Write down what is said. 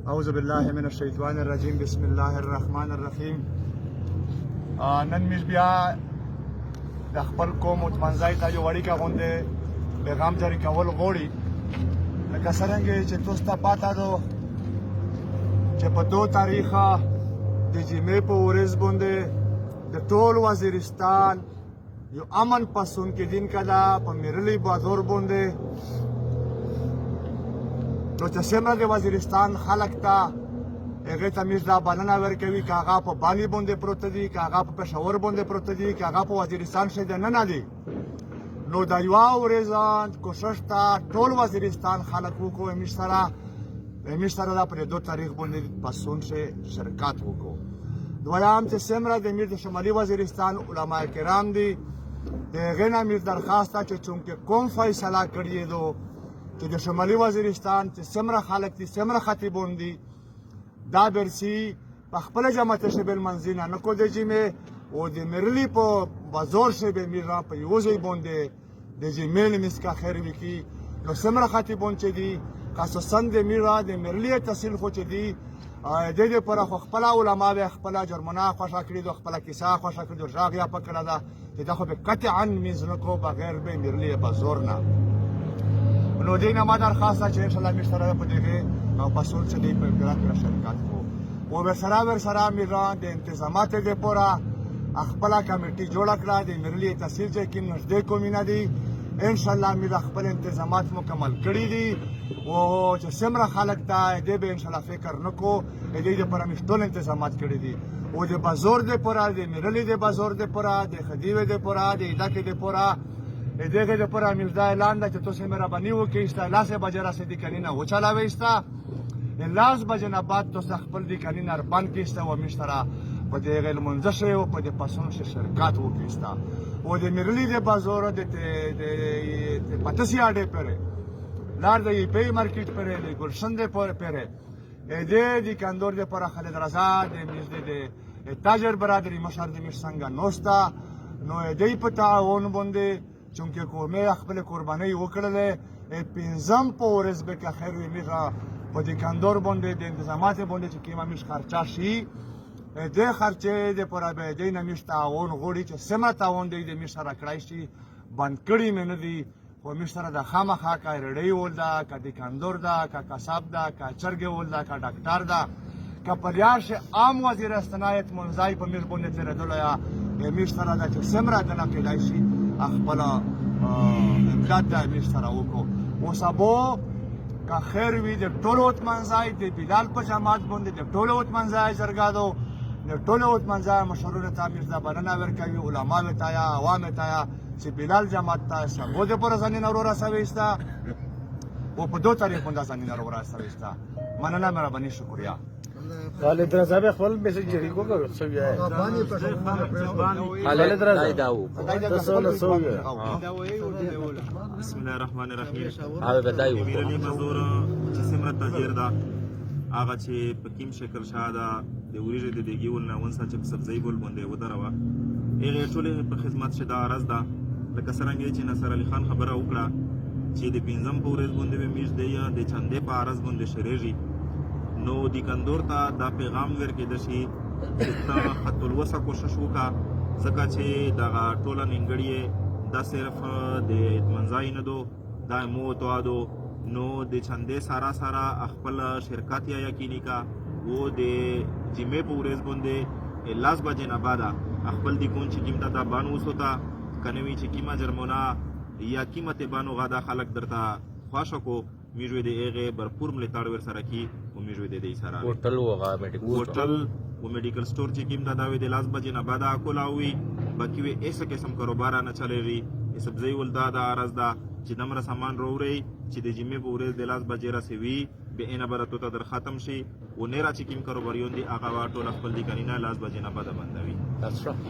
اعوذ بالله من الشیطان الرجیم بسم الله الرحمن الرحیم. نن موږ بیا د خپل قوم متمنځای ته یو اړیکه غوندې پیغام جاري کول غواړي، لکه څرنګه چې تاسو ته پاته ده چې په 2 تاریخه د جمعې په ورځ باندې د ټول وزیرستان یو امن پسندیده دین کده په میرلی بازار باندې، نو چې څومره د وزیرستان خلک ته هغې ته موږ دا بلنه ورکوي که هغه په بالي باندې پروته دي، که هغه په پېښور باندې پروته دي، که هغه په وزیرستان شي دننه دي، نو د یوه ورځ کوشش ته ټول وزیرستان خلک وکړو موږ سره دا پر 2 تاریخ باندې په سون شرکت وکړو. دویم چې څومره د موږ د شمالي وزیرستان علما کرام دي د هغې نه موږ درخواست ده چې چونکې کوم فیصله کړې ده چې د شمالي وزیرستان چې څومره خلک دي څومره خطیبان دي دا برسي په خپله جماعت شبه المنزل نه کو د جمعې او د میرلی په بازار شبه میرا په یو ځای باندې د جمعې لمس کا خیر وکړي. نو څومره خطیبان چې دي خصوصا د میرا د میرلی تحصیل خو چې دي د دې لپاره خو خپله علما به خپله جرمونه خوښه کړي دي، خپله کیسه خوښه کړي دي، غږ یې پکړه ده چې دا خو به قطعا میز نه کو بغیر به میرلی بازار نه. نو دې نه ما درخواست ده چې انشاءالله موږ سره په دغې مسؤل چې دی په ګران شرکت کو او ورسره میرا د انتظاماتو لپاره خپله کمیټي جوړه کړه د میرلی تحصیل چې کوم نږدې کومینه دي انشاءالله موږ خپل انتظامات مکمل کړي دي او چې څومره خلک ته دې به انشاءالله فکر نه کو د دې لپاره موږ ټول انتظامات کړي دي او د بازار لپاره د میرلی د بازار لپاره د خدیوې لپاره د ادکې لپاره د دغې لپاره موږ دا اعلان ده چې تاسو مهرباني وکړئ ستا 10 بجې راسې د کلینه وچلوئ ستا 10 بجې نه بعد تاسو خپل د کلینه بند کړئ ستا او موږ سره په دغې لمونځه شئ او په دې پسون شرکت وکړئ ستا او د میرلی د بازار د پتسي اډې پرې لار د ایپی مارکیټ پرې د ګلشن د پرې د کندور د پر خالد رضا د تاجر برادری مشر د مش څنګه نوستا نو دې په تعاون باندې چونکه کومه خپل قرباني وکړلې 15 په ورځ به که خیر وي میرا په دې کندور باندې د انتظامات باندې چې کیما مش خرچه شي د خرچې د پر به دې نه مش تعاون غوړي چې سم تعاون دې مش سره کړای شي بند کړی مې نه دي خو مش سره د خامخا کا رډي ولدا کا د کندور دا کا کسب دا کا چرګ ولدا کا ډاکټر دا کا پریاش عام وزیر استنایت منځای په مش باندې تر دلیا مش سره د سمره د نه کېدای شي خپل امداد د مش سره وکړو او سبو که خیر وي د ټولو وطمنځای د بلال په جماعت باندې د ټولو وطمنځای زرګادو د ټولو وطمنځای مشرونو ته موږ دا بلنه ورکوي علماو ته یا عوامو ته چې بلال جماعت ته سبو د پر ځانونه ورسوي ستا او په 2 تاریخ باندې ځانونه ورسوي ستا مننه مهرباني شکریا. خالد رضا به خپل میسج جری کو کړو سو یې خالد رضا داو بسم الله الرحمن الرحیم. هغه بدایو میرلی مزور چې سمره تاجر دا هغه چې په کوم شکل شاده د وریجې د دیګي ول نه ونسا چې سبزی ګل باندې ودروا هغه ټول په خدمت شدا عرض دا لکه څنګه چې نصر علي خان خبره وکړه چې د 15 په ورځ باندې میش دی د چندې په عرض باندې شریږي نو د کندور ته دا پیغام ورکړي شي چې تا خط الوسه کوشش وکړه ځکه چې دغه ټوله نیمګړی دا صرف د منځای نه دو دا موتوا دو نو د چندې سارا خپل شرکت یا یقیني کا وہ د جمعې په ورځ باندې 10 بجې نه بعد خپل د کون چې قیمته دا بانو وسوتا کنوي چې قیمه جرمونه یا قیمت بانو غادا خلک درته خوښ کو میجوې د هغه برپور ملتاړ ور سره کی او میجوې د دې سره هوټل و میډیکل سٹور چې قیمته دا وې د 10 بجې نه بعد کولاوي باقي وې ایسه قسم کاروبار نه چلےږي سبزی ولدا دا عرض دا چې دمر سامان وروړي چې د جمعې په ورځ د 10 بجې راسوي به ان براتو ته در ختم شي او نه را چې کیم کاروباریون دي هغه ټول خپل دي کینه 10 بجې نه بعد بندوي. That's right.